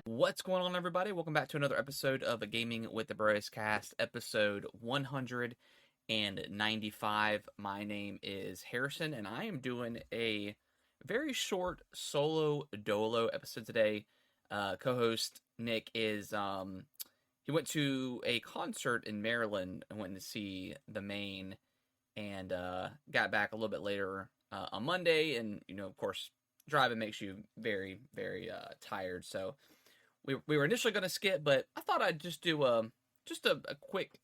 What's going on, everybody? Welcome back to another episode of a Gaming with the Bros Cast, episode 195. My name is Harrison, and I am doing a very short solo dolo episode today. Co-host Nick he went to a concert in Maryland and went to see the Maine, and got back a little bit later on Monday, and of course, driving makes you very, very tired, so we were initially going to skip, but I thought I'd just do a quick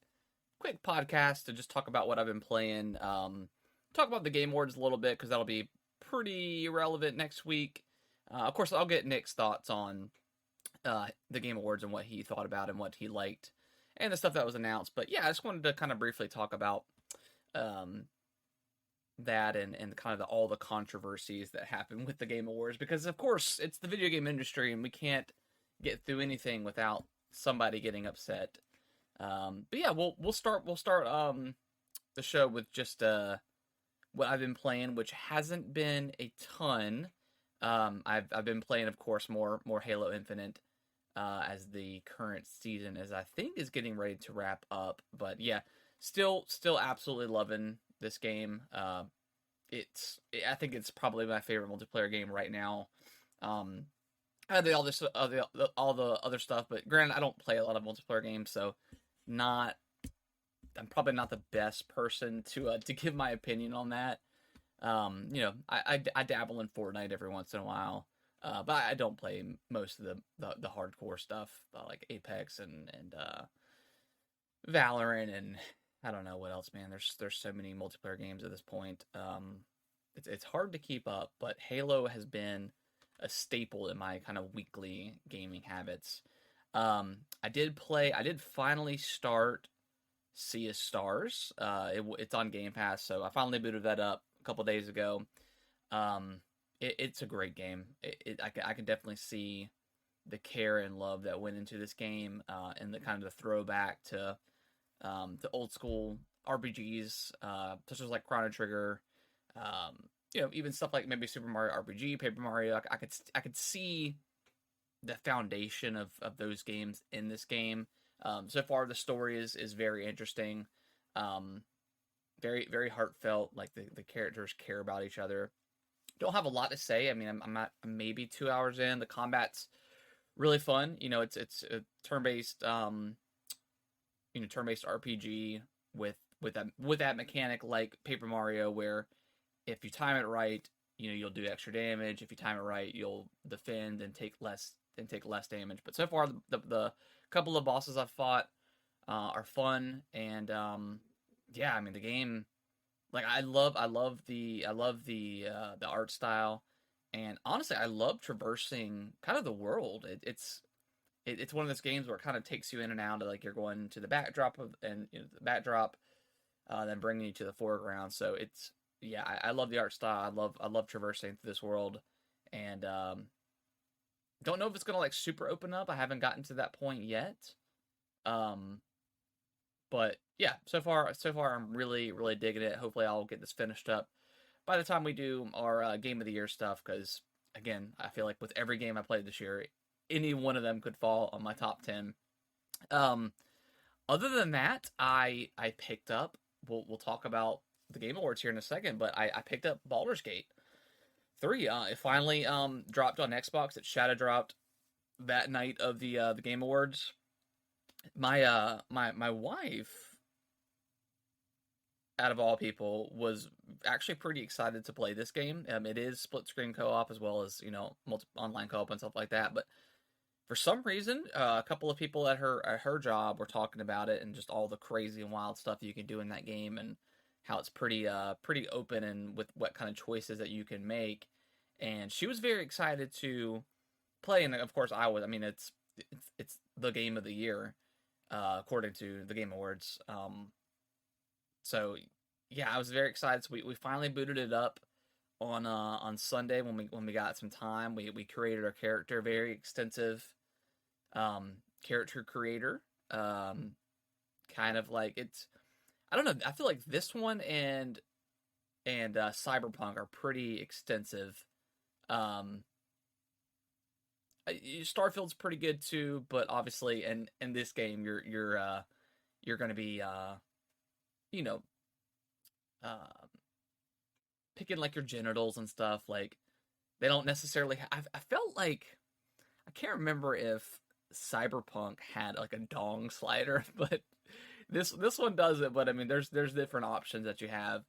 podcast to just talk about what I've been playing. Talk about the Game Awards a little bit because that'll be pretty relevant next week. Of course, I'll get Nick's thoughts on the Game Awards and what he thought about and what he liked and the stuff that was announced. But yeah, I just wanted to kind of briefly talk about um, that and kind of all the controversies that happen with the Game Awards because, of course, it's the video game industry and we can't get through anything without somebody getting upset. But yeah, we'll start the show with just what I've been playing, which hasn't been a ton. I've been playing, of course, more Halo Infinite as the current season as I think is getting ready to wrap up. But yeah, still absolutely loving this game. I think it's probably my favorite multiplayer game right now. I did all the other stuff, but granted, I don't play a lot of multiplayer games, so not I'm probably not the best person to give my opinion on that. I dabble in Fortnite every once in a while, but I don't play most of the hardcore stuff like Apex and Valorant and I don't know what else, man. There's so many multiplayer games at this point. It's hard to keep up, but Halo has been a staple in my kind of weekly gaming habits. I did finally start Sea of Stars. It's on Game Pass, so I finally booted that up a couple days ago. It's a great game. I can definitely see the care and love that went into this game, and the kind of the throwback to old school RPGs, such as like Chrono Trigger, even stuff like maybe Super Mario RPG, Paper Mario. I could see the foundation of those games in this game. So far, the story is very interesting, very very heartfelt. Like the characters care about each other. Don't have a lot to say. I mean, I'm maybe 2 hours in. The combat's really fun. It's a turn-based turn-based RPG with that mechanic like Paper Mario, where if you time it right, you'll do extra damage. If you time it right, you'll defend and take less damage. But so far, the couple of bosses I've fought are fun, and yeah, I mean the game. Like I love the art style, and honestly, I love traversing kind of the world. It's one of those games where it kind of takes you in and out. Like you're going to the backdrop the backdrop, then bringing you to the foreground. So it's yeah, I love the art style. I love traversing through this world, and don't know if it's gonna like super open up. I haven't gotten to that point yet. Um, but yeah, so far I'm really really digging it. Hopefully I'll get this finished up by the time we do our game of the year stuff. Because again, I feel like with every game I played this year, any one of them could fall on my top 10. Um, Other than that, I picked up. We'll talk about the Game Awards here in a second, but I picked up Baldur's Gate 3. It finally dropped on Xbox. It shadow dropped that night of the Game Awards. My wife, out of all people, was actually pretty excited to play this game. It is split screen co-op as well as online co-op and stuff like that. But for some reason, a couple of people at her job were talking about it and just all the crazy and wild stuff you can do in that game and how it's pretty open and with what kind of choices that you can make. And she was very excited to play, and of course I was. I mean, it's the game of the year, according to the Game Awards. So yeah, I was very excited. So we finally booted it up on Sunday when we got some time. We created our character, very extensive character creator. Kind of like it's I don't know. I feel like this one and Cyberpunk are pretty extensive. Um, Starfield's pretty good too, but obviously, in this game, you're going to be you know uh, picking like your genitals and stuff. Like they don't necessarily. I felt like I can't remember if Cyberpunk had like a dong slider, but this one doesn't. But I mean, there's different options that you have,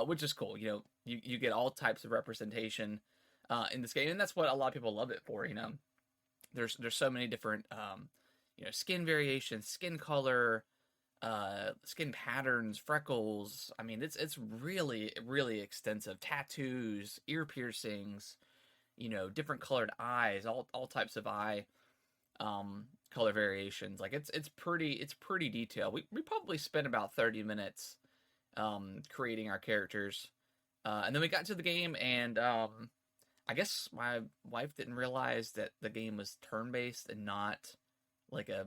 which is cool. You get all types of representation in this game, and that's what a lot of people love it for. There's so many different skin variations, skin color, skin patterns, freckles. I mean, it's really really extensive. Tattoos, ear piercings, different colored eyes, all types of eye color variations. Like it's pretty detailed. We probably spent about 30 minutes creating our characters. And then we got to the game, and I guess my wife didn't realize that the game was turn-based and not like a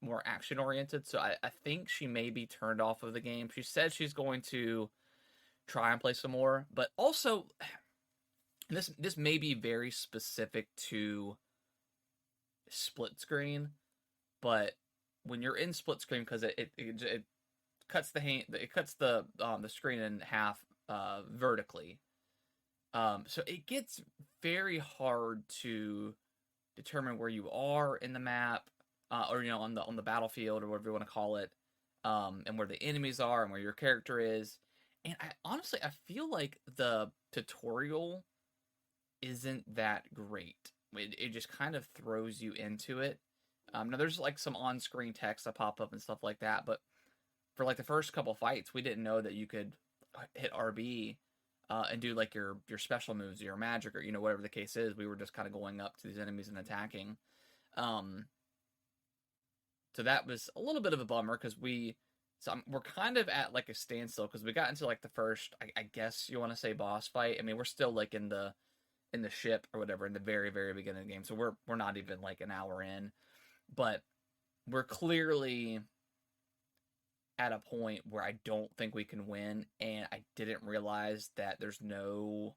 more action oriented. So I think she may be turned off of the game. She said she's going to try and play some more, but also this may be very specific to split screen, but when you're in split screen, because it cuts the screen in half vertically, so it gets very hard to determine where you are in the map, or on the battlefield or whatever you want to call it, and where the enemies are and where your character is. And I feel like the tutorial isn't that great. It just kind of throws you into it. Now there's like some on-screen text that pop up and stuff like that, but for like the first couple fights, we didn't know that you could hit RB and do like your special moves, or your magic, or whatever the case is. We were just kind of going up to these enemies and attacking. So that was a little bit of a bummer because we're kind of at like a standstill because we got into like the first, I guess you want to say, boss fight. I mean, we're still like in the ship or whatever in the very very beginning of the game, so we're not even like an hour in, but we're clearly at a point where I don't think we can win, and I didn't realize that there's no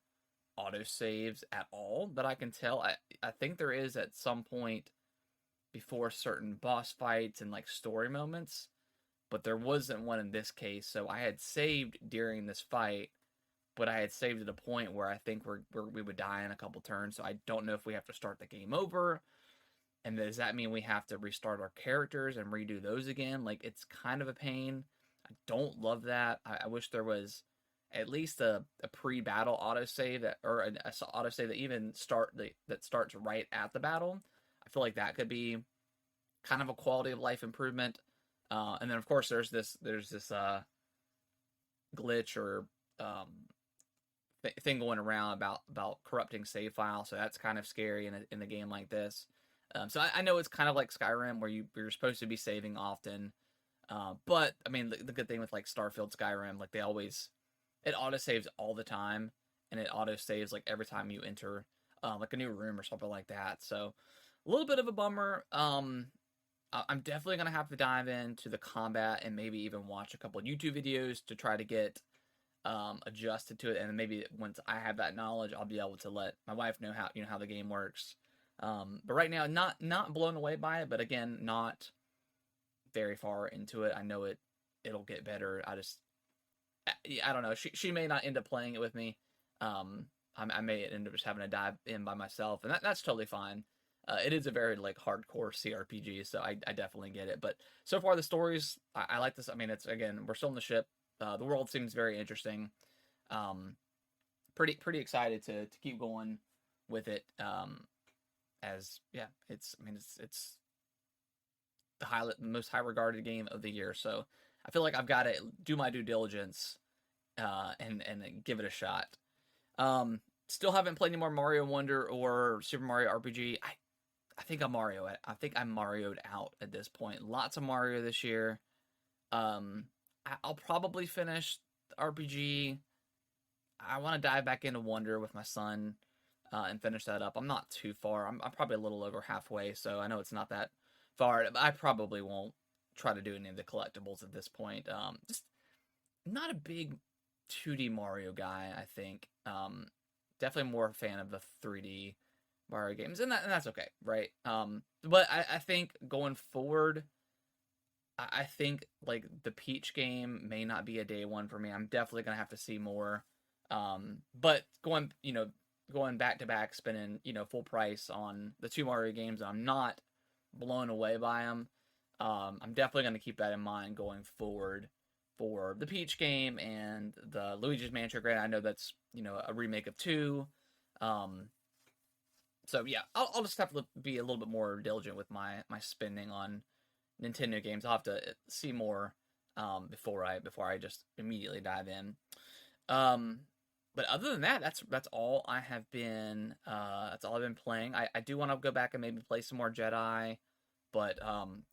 autosaves at all that I can tell. I think there is at some point before certain boss fights and like story moments, but there wasn't one in this case. So I had saved during this fight, but I had saved at a point where I think we would die in a couple turns. So I don't know if we have to start the game over. And does that mean we have to restart our characters and redo those again? Like, it's kind of a pain. I don't love that. I wish there was at least a pre-battle autosave or an autosave that even that starts right at the battle. I feel like that could be kind of a quality of life improvement. And then of course there's this glitch or thing going around about corrupting save files. So that's kind of scary in a game like this. So I know it's kind of like Skyrim where you're supposed to be saving often. But I mean, the good thing with like Starfield, Skyrim, like it autosaves all the time, and it autosaves like every time you enter like a new room or something like that. So a little bit of a bummer. I'm definitely gonna have to dive into the combat and maybe even watch a couple of YouTube videos to try to get adjusted to it, and maybe once I have that knowledge, I'll be able to let my wife know how the game works. But right now, not blown away by it, but again, not very far into it. I know it'll get better. I don't know. She may not end up playing it with me. I may end up just having to dive in by myself, and that's totally fine. It is a very like hardcore CRPG, so I definitely get it. But so far, the stories I like this. I mean, it's again, we're still in the ship. The world seems very interesting. Pretty excited to keep going with it. As yeah, it's the most high regarded game of the year. So I feel like I've got to do my due diligence and give it a shot. Still haven't played any more Mario Wonder or Super Mario RPG. I think I'm Mario'd out at this point. Lots of Mario this year. I'll probably finish the RPG. I want to dive back into Wonder with my son and finish that up. I'm not too far. I'm probably a little over halfway, so I know it's not that far. I probably won't try to do any of the collectibles at this point. Just not a big 2D Mario guy, I think. Definitely more a fan of the 3D Mario games, and that's okay, right? But I think going forward, I think like the Peach game may not be a day one for me. I'm definitely gonna have to see more. But going back to back, spending full price on the two Mario games, I'm not blown away by them. I'm definitely gonna keep that in mind going forward for the Peach game and the Luigi's Mansion. Granted, I know that's a remake of two. Um, so yeah, I'll just have to be a little bit more diligent with my spending on Nintendo games. I'll have to see more before I just immediately dive in. Um, but other than that, that's all I have been. That's all I've been playing. I do want to go back and maybe play some more Jedi, but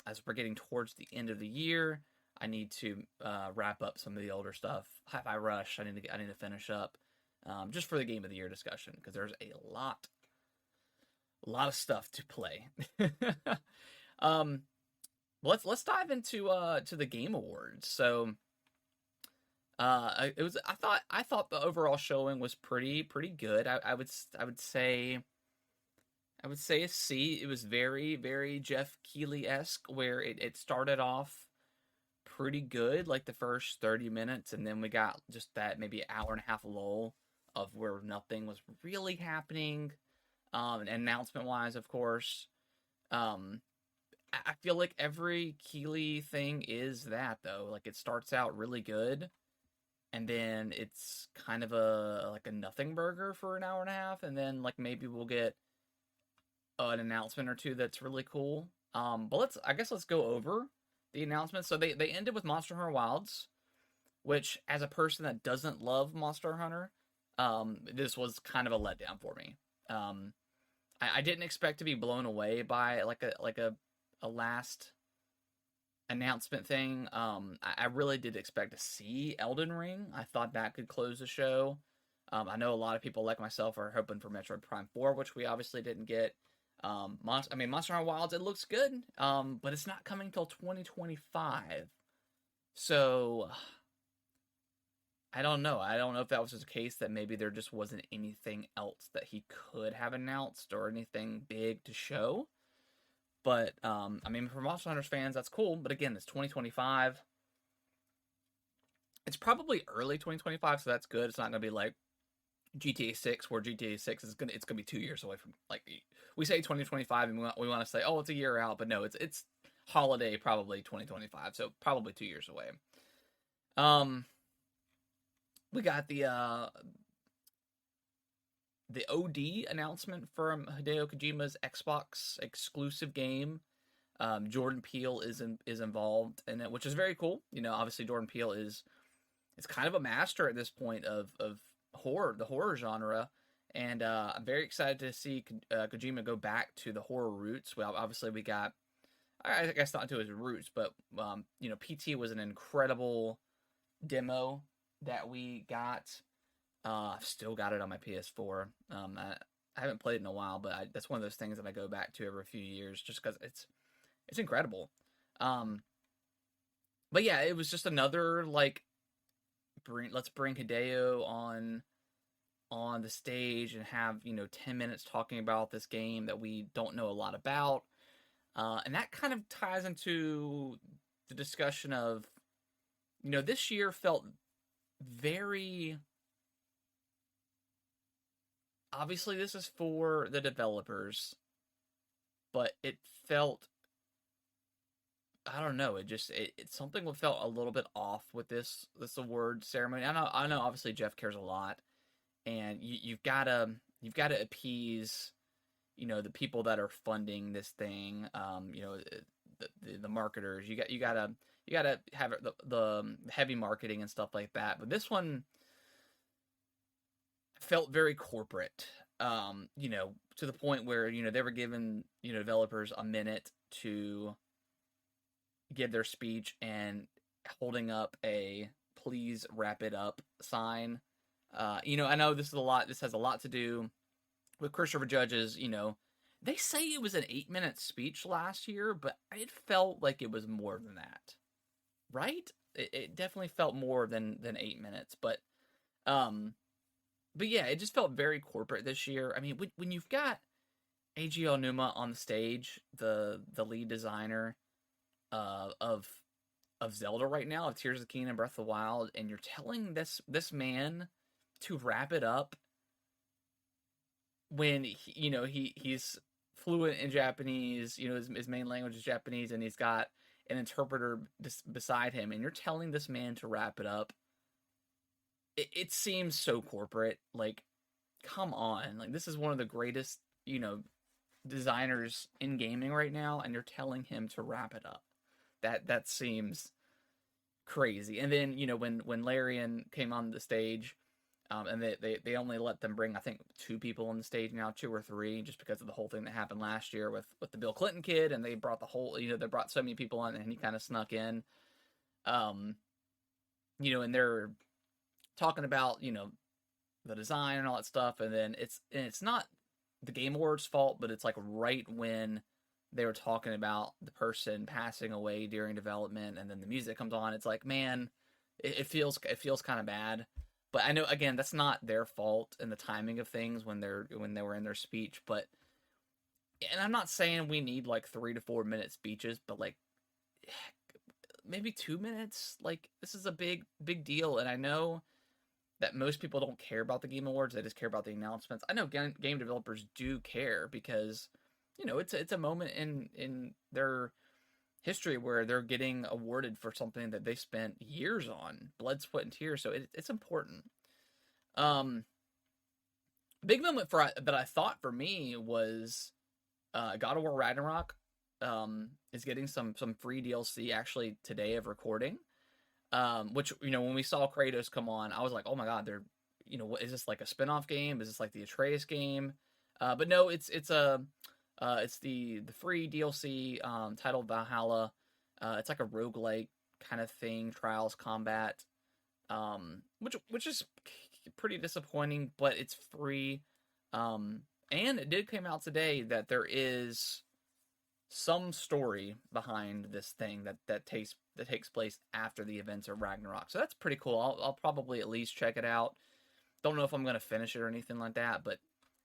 as we're getting towards the end of the year, I need to wrap up some of the older stuff. Hi-Fi Rush, I need to finish up just for the game of the year discussion because there's a lot of stuff to play. um, let's dive into to the Game Awards. So it was I thought the overall showing was pretty good. I would say a C. It was very very Jeff Keighley-esque, where it started off pretty good, like the first 30 minutes, and then we got just that maybe hour and a half lull of where nothing was really happening. And announcement wise, of course. Um, I feel like every Keeley thing is that though. Like it starts out really good, and then it's kind of a nothing burger for an hour and a half, and then like maybe we'll get an announcement or two that's really cool. But let's go over the announcements. So they ended with Monster Hunter Wilds, which as a person that doesn't love Monster Hunter, this was kind of a letdown for me. I didn't expect to be blown away by like a last announcement thing. I really did expect to see Elden Ring. I thought that could close the show. I know a lot of people like myself are hoping for Metroid Prime 4, which we obviously didn't get. Monster Hunter Wilds, it looks good, but it's not coming till 2025. So I don't know. I don't know if that was just a case that maybe there just wasn't anything else that he could have announced or anything big to show. But for Monster Hunters fans, that's cool. But again, it's 2025. It's probably early 2025, so that's good. It's not gonna be like GTA 6, where GTA 6 it's gonna be 2 years away from, like, we say 2025 and we want to say, oh, it's a year out, but no, it's holiday probably 2025, so probably 2 years away. We got the OD announcement from Hideo Kojima's Xbox exclusive game. Jordan Peele is involved in it, which is very cool. Obviously Jordan Peele is kind of a master at this point of the horror genre, and I'm very excited to see Kojima go back to the horror roots. Well, obviously we got, I guess not to his roots, but PT was an incredible demo that we got. I've still got it on my PS4. I haven't played it in a while, but that's one of those things that I go back to every few years just because it's incredible. But yeah, it was just another like let's bring Hideo on the stage and have 10 minutes talking about this game that we don't know a lot about, and that kind of ties into the discussion of this year felt very, obviously this is for the developers, but it felt, I don't know, it something felt a little bit off with this award ceremony. I know obviously Jeff cares a lot, and you've got to appease the people that are funding this thing, the marketers. You got to have the heavy marketing and stuff like that. But this one felt very corporate, to the point where they were giving developers a minute to give their speech and holding up a "please wrap it up" sign. I know this has a lot to do with Christopher Judge's. They say it was an 8-minute speech last year, but it felt like it was more than that, right? It definitely felt more than 8 minutes, but yeah, it just felt very corporate this year. I mean, when you've got Eiji Onuma on the stage, the lead designer uh, of of Zelda right now, of Tears of the Kingdom, Breath of the Wild, and you're telling this man to wrap it up when he's fluent in Japanese. His main language is Japanese, and he's got an interpreter beside him, and you're telling this man to wrap it up. It seems so corporate. Like, come on, like this is one of the greatest designers in gaming right now, and you're telling him to wrap it up. That seems crazy. And then when Larian came on the stage, and they only let them bring, I think, two people on the stage now, two or three, just because of the whole thing that happened last year with the Bill Clinton kid, and they brought the whole they brought so many people on, and he kind of snuck in. um and they're talking about the design and all that stuff, and then it's not the Game Awards fault, but it's like right when they were talking about the person passing away during development, and then the music comes on. It's like, man, it feels kind of bad. But I know, again, that's not their fault in the timing of things when they were in their speech. But, and I'm not saying we need like 3 to 4 minute speeches, but like maybe 2 minutes. Like, this is a big deal, and I know that most people don't care about the Game Awards. They just care about the announcements. I know game developers do care, because it's a moment in their history where they're getting awarded for something that they spent years on, blood, sweat, and tears. So it's important. Um, Big moment that I thought for me was God of War Ragnarok. Is getting some free DLC actually today of recording. Which when we saw Kratos come on, I was like, oh my god, they're what is this, like a spin-off game? Is this like the Atreus game? But no, it's the free DLC titled Valhalla. It's like a roguelike kind of thing, Trials Combat, which is pretty disappointing, but it's free. And it did come out today that there is some story behind this thing that takes place after the events of Ragnarok. So that's pretty cool. I'll probably at least check it out. Don't know if I'm gonna finish it or anything like that, but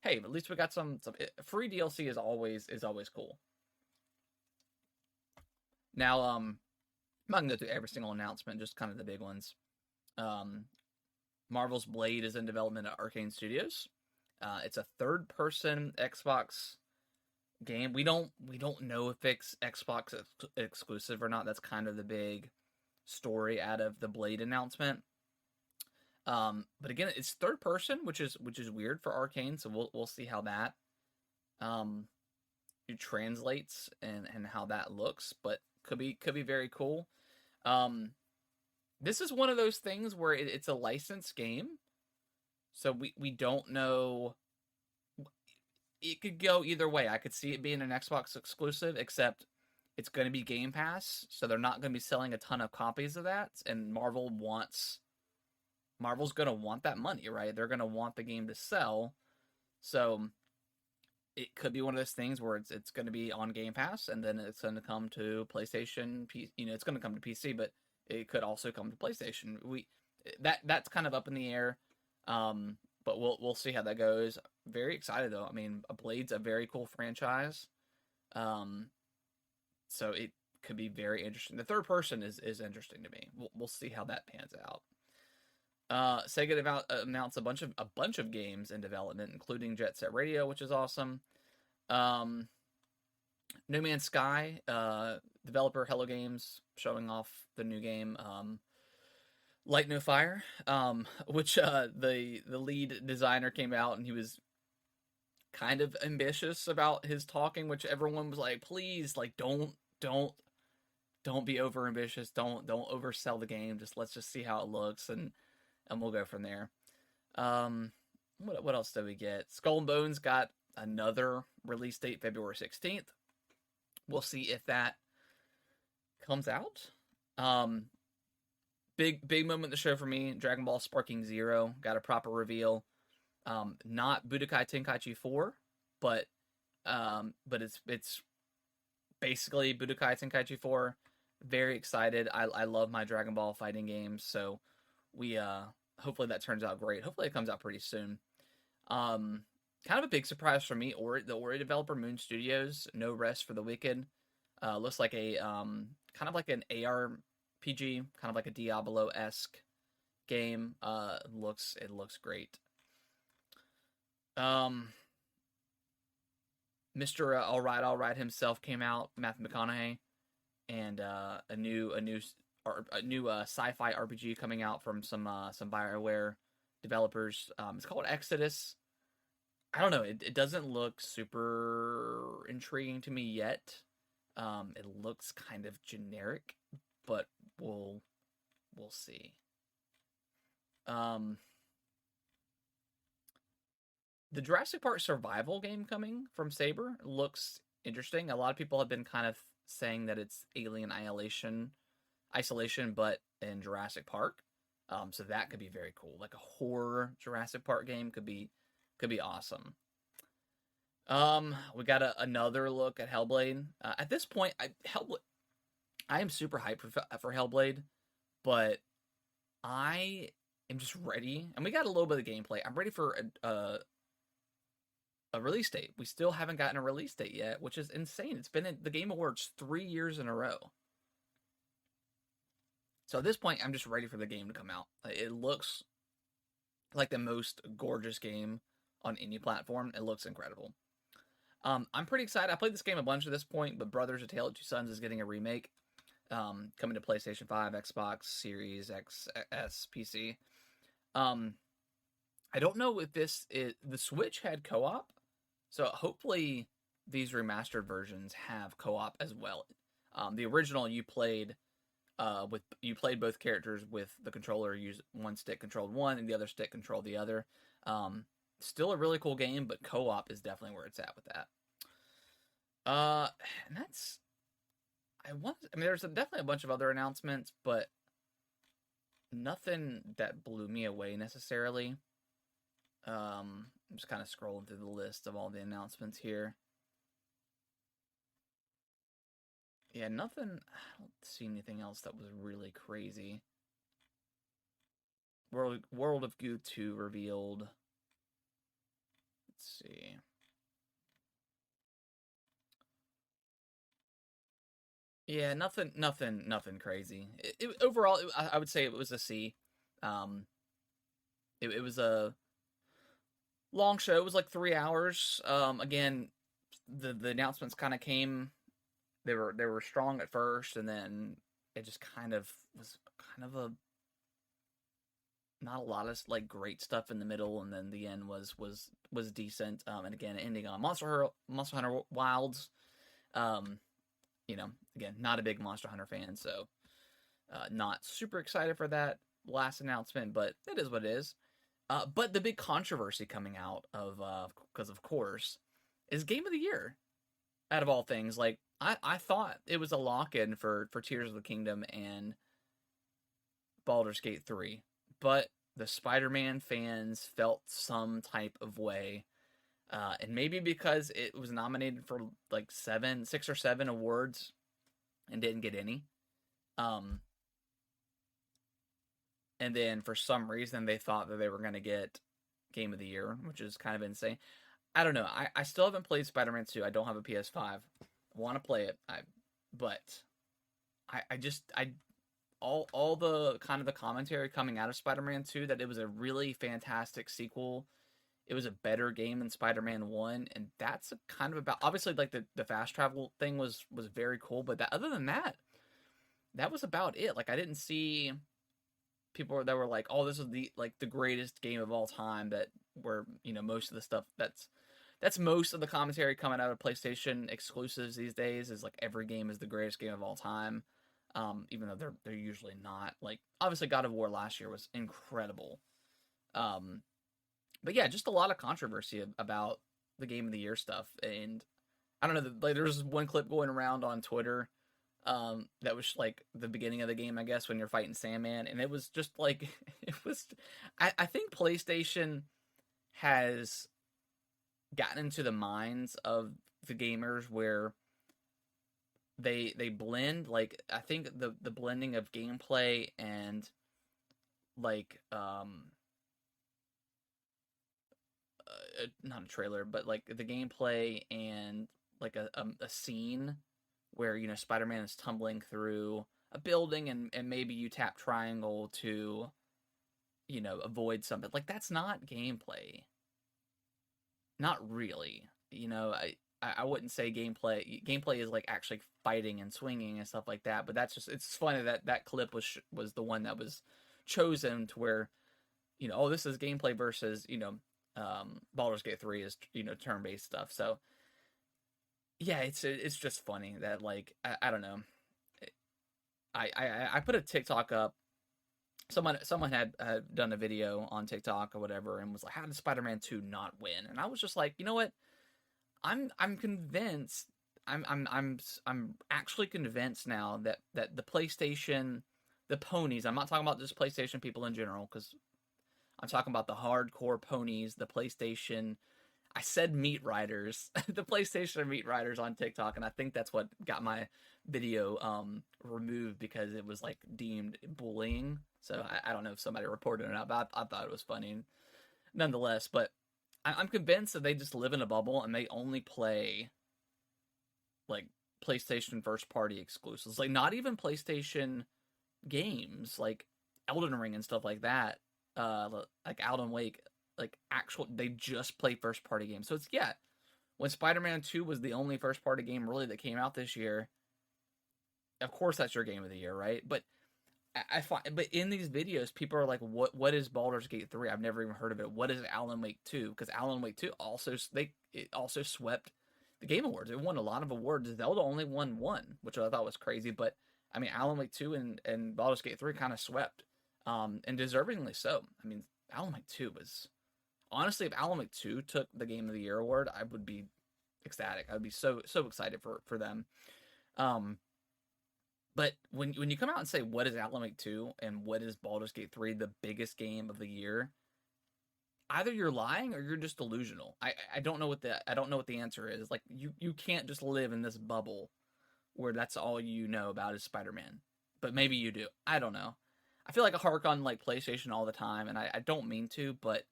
hey, at least we got some free DLC is always cool. Now, I'm not gonna go through every single announcement, just kind of the big ones. Um, Marvel's Blade is in development at Arcane Studios. It's a third-person Xbox game. We don't know if it's Xbox exclusive or not. That's kind of the big story out of the Blade announcement. But again, it's third person, which is weird for Arcane. So we'll see how that it translates and how that looks. But could be very cool. This is one of those things where it's a licensed game, so we don't know. It could go either way. I could see it being an Xbox exclusive, except it's going to be Game Pass, so they're not going to be selling a ton of copies of that. And Marvel's going to want that money, right? They're going to want the game to sell. So it could be one of those things where it's going to be on Game Pass, and then it's going to come to PlayStation. It's going to come to PC, but it could also come to PlayStation. That's kind of up in the air. But we'll see how that goes. Very excited though. I mean, Blade's a very cool franchise. So it could be very interesting. The third person is interesting to me. We'll see how that pans out. Sega announced a bunch of games in development, including Jet Set Radio, which is awesome. No Man's Sky, developer Hello Games showing off the new game. Light No Fire, which the lead designer came out, and he was kind of ambitious about his talking, which everyone was like, please, like, don't be over ambitious, don't oversell the game, let's just see how it looks, and we'll go from there. What else did we get? Skull and Bones got another release date, February 16th. We'll see if that comes out. Big moment in the show for me, Dragon Ball Sparking Zero got a proper reveal. Not Budokai Tenkaichi 4, but it's basically Budokai Tenkaichi 4. Very excited. I love my Dragon Ball fighting games, so we hopefully that turns out great. Hopefully it comes out pretty soon. kind of a big surprise for me. Or the Ori developer Moon Studios, No Rest for the Wicked, looks like a kind of like an ARPG, kind of like a Diablo esque game. It looks great. Um, Mr. All Right himself came out, Matthew McConaughey, and a new sci-fi RPG coming out from some BioWare developers. It's called Exodus. I don't know. It doesn't look super intriguing to me yet. It looks kind of generic, but we'll see. Um, the Jurassic Park survival game coming from Saber looks interesting. A lot of people have been kind of saying that it's Alien Isolation, but in Jurassic Park. So that could be very cool. Like a horror Jurassic Park game could be awesome. We got another look at Hellblade. At this point, I am super hyped for Hellblade, but I am just ready. And we got a little bit of gameplay. I'm ready for a release date. We still haven't gotten a release date yet, which is insane. It's been in the Game Awards 3 years in a row. So at this point, I'm just ready for the game to come out. It looks like the most gorgeous game on any platform. It looks incredible. I'm pretty excited. I played this game a bunch at this point, but Brothers: A Tale of Two Sons is getting a remake. Coming to PlayStation 5, Xbox Series X, S, PC. I don't know if the Switch had co-op, so hopefully these remastered versions have co-op as well. The original you played both characters with the controller. One stick controlled one, and the other stick controlled the other. Still a really cool game, but co-op is definitely where it's at with that. And that's I mean, there's definitely a bunch of other announcements, but nothing that blew me away necessarily. I'm just kind of scrolling through the list of all the announcements here. Yeah, nothing. I don't see anything else that was really crazy. World of Goo 2 revealed. Let's see. Yeah, nothing crazy. Overall, I would say it was a C. Um, it was a long show. It was like 3 hours. Again, the announcements kind of came. They were strong at first, and then it just kind of was kind of a not a lot of like great stuff in the middle, and then the end was decent. And again, ending on Monster Hunter Wilds. Um, again, not a big Monster Hunter fan, so not super excited for that last announcement, but it is what it is. But the big controversy coming out of because of course is Game of the Year out of all things. Like I thought it was a lock-in for Tears of the Kingdom and Baldur's Gate 3, but the Spider-Man fans felt some type of way. And maybe because it was nominated for like 6 or 7 awards and didn't get any. And then for some reason they thought that they were going to get Game of the Year, which is kind of insane. I don't know. I still haven't played Spider-Man 2. I don't have a PS5. I want to play it. But all the kind of the commentary coming out of Spider-Man 2 that it was a really fantastic sequel. It was a better game than Spider-Man 1, and that's kind of about obviously like the fast travel thing was very cool, but other than that, that was about it. Like I didn't see people that were like, "Oh, this is the greatest game of all time." That were most of the stuff that's most of the commentary coming out of PlayStation exclusives these days is like every game is the greatest game of all time, even though they're usually not. Like obviously God of War last year was incredible. But yeah, just a lot of controversy about the Game of the Year stuff, and I don't know. Like, there's one clip going around on Twitter, that was like the beginning of the game, I guess, when you're fighting Sandman, and it was just like it was. I think PlayStation has gotten into the minds of the gamers where they blend like I think the blending of gameplay and like not a trailer, but like the gameplay and like a scene where Spider-Man is tumbling through a building and maybe you tap triangle to avoid something. Like that's not gameplay. Not really. I wouldn't say gameplay is like actually fighting and swinging and stuff like that, but that's just it's funny that that clip was the one that was chosen to where oh, this is gameplay versus Baldur's Gate 3 is turn-based stuff. So yeah, it's just funny that like I don't know. I put a TikTok up. Someone had done a video on TikTok or whatever and was like, "How did Spider-Man 2 not win?" And I was just like, you know what? I'm convinced. I'm actually convinced now that the PlayStation, the ponies. I'm not talking about just PlayStation people in general because I'm talking about the hardcore ponies, the PlayStation. I said meat riders, the PlayStation meat riders on TikTok, and I think that's what got my video removed because it was like deemed bullying. So I don't know if somebody reported it or not, but I thought it was funny nonetheless. But I'm convinced that they just live in a bubble and they only play like PlayStation first party exclusives, like not even PlayStation games, like Elden Ring and stuff like that. Like Alan Wake, like actual they just play first party games. So it's when Spider-Man 2 was the only first party game really that came out this year, of course that's your game of the year, right? But I find, but in these videos, people are like, "What is Baldur's Gate 3? I've never even heard of it. What is Alan Wake 2?" Because Alan Wake 2 it also swept the Game Awards. It won a lot of awards. Zelda only won one, which I thought was crazy. But I mean, Alan Wake 2 and Baldur's Gate 3 kind of swept, and deservingly so. I mean, Alan Wake 2 was honestly, if Alan Wake 2 took the Game of the Year award, I would be ecstatic. I would be so excited for them. Um, but when you come out and say what is Alan Wake 2 and what is Baldur's Gate 3 the biggest game of the year, either you're lying or you're just delusional. I don't know what the answer is. Like you can't just live in this bubble where that's all you know about is Spider-Man. But maybe you do. I don't know. I feel like I hark on like PlayStation all the time, and I don't mean to, but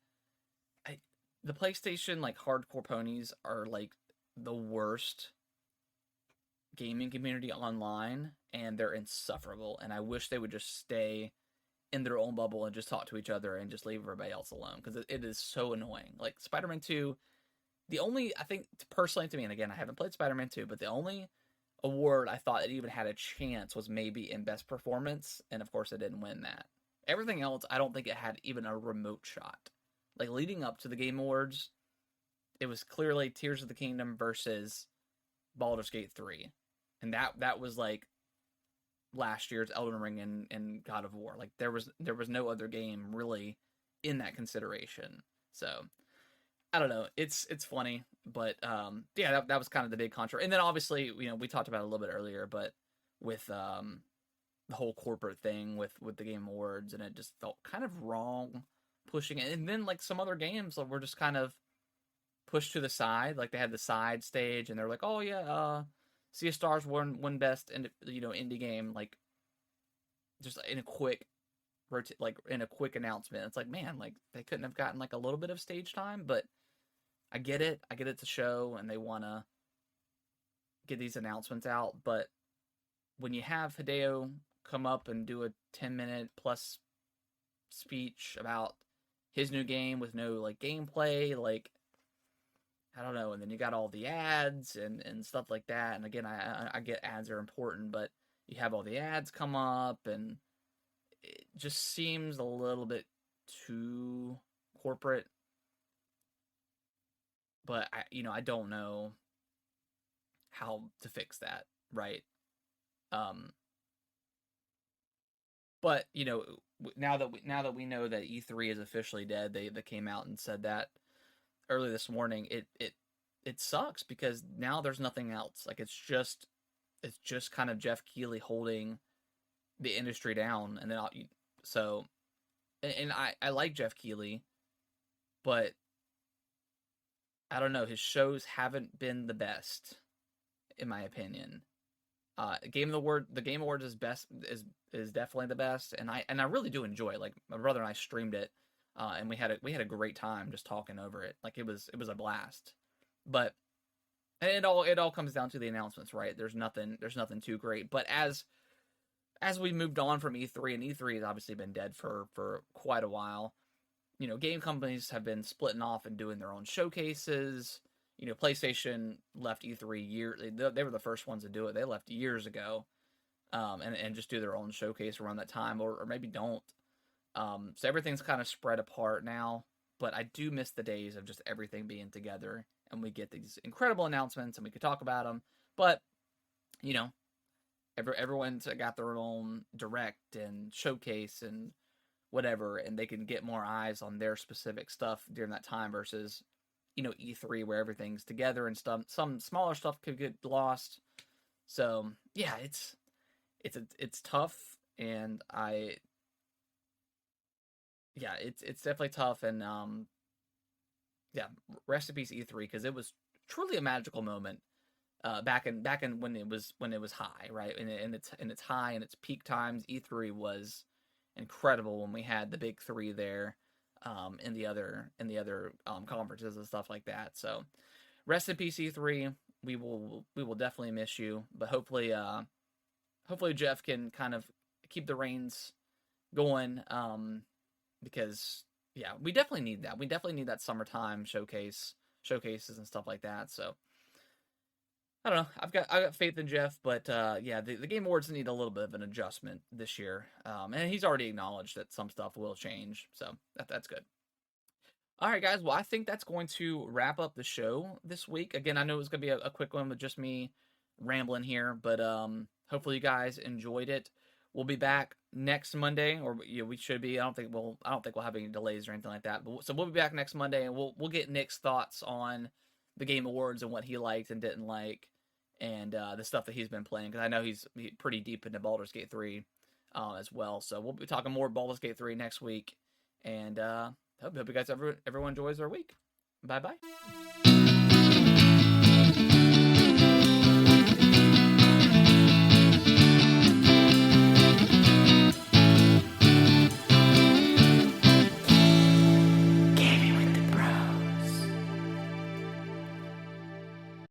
the PlayStation like hardcore ponies are like the worst gaming community online, and they're insufferable. And I wish they would just stay in their own bubble and just talk to each other and just leave everybody else alone because it is so annoying. Like Spider-Man 2, the only I think personally to me, and again I haven't played Spider-Man 2, but the only award I thought it even had a chance was maybe in best performance, and of course it didn't win that. Everything else, I don't think it had even a remote shot. Like leading up to the Game Awards, it was clearly Tears of the Kingdom versus Baldur's Gate 3. And that was like last year's Elden Ring and God of War. Like there was no other game really in that consideration. So I don't know. It's funny, but yeah, that was kind of the big controversy. And then obviously, we talked about it a little bit earlier, but with the whole corporate thing with the Game Awards, and it just felt kind of wrong pushing it. And then like some other games were just kind of pushed to the side. Like they had the side stage, and they're like, "Oh yeah, Sea of Stars won best indie game." Like just in a quick announcement. It's like, man, like they couldn't have gotten like a little bit of stage time, but I get it. I get it's a show and they want to get these announcements out, but when you have Hideo come up and do a 10-minute plus speech about his new game with no like gameplay, like I don't know, and then you got all the ads and stuff like that. And again, I get ads are important, but you have all the ads come up, and it just seems a little bit too corporate. But I don't know how to fix that, right? Um, but now that we know that E3 is officially dead, they came out and said that early this morning. It sucks because now there's nothing else. Like it's just kind of Jeff Keighley holding the industry down, and then so and I like Jeff Keighley, but I don't know, his shows haven't been the best in my opinion. The Game Awards is definitely the best, and I really do enjoy it. Like my brother and I streamed it and we had a great time just talking over it. Like it was a blast. But and it all comes down to the announcements, right? There's nothing too great. But as we moved on from E3, and E3 has obviously been dead for quite a while. Game companies have been splitting off and doing their own showcases. PlayStation left E3 they were the first ones to do it. They left years ago, and just do their own showcase around that time, or maybe don't. So everything's kind of spread apart now. But I do miss the days of just everything being together, and we get these incredible announcements, and we could talk about them. But you know, everyone's got their own direct and showcase and whatever, and they can get more eyes on their specific stuff during that time versus E3 where everything's together and stuff. Some smaller stuff could get lost. So yeah, it's tough, and it's definitely tough, and yeah, rest in peace E3 because it was truly a magical moment. Back in when it was high, right? In its high and its peak times, E3 was incredible when we had the big three there, in the other conferences and stuff like that. So rest in peace E3. We will definitely miss you, but hopefully Jeff can kind of keep the reins going, because yeah, we definitely need that. We definitely need that summertime showcases and stuff like that. So I don't know. I got faith in Jeff, but yeah, the Game Awards need a little bit of an adjustment this year, and he's already acknowledged that some stuff will change, so that's good. All right, guys. Well, I think that's going to wrap up the show this week. Again, I know it was going to be a quick one with just me rambling here, but hopefully you guys enjoyed it. We'll be back next Monday, or we should be. I don't think we'll have any delays or anything like that. But so we'll be back next Monday, and we'll get Nick's thoughts on the Game Awards and what he liked and didn't like, and the stuff that he's been playing, because I know he's pretty deep into Baldur's Gate 3 as well. So we'll be talking more Baldur's Gate 3 next week, and hope you guys everyone enjoys their week. Bye bye.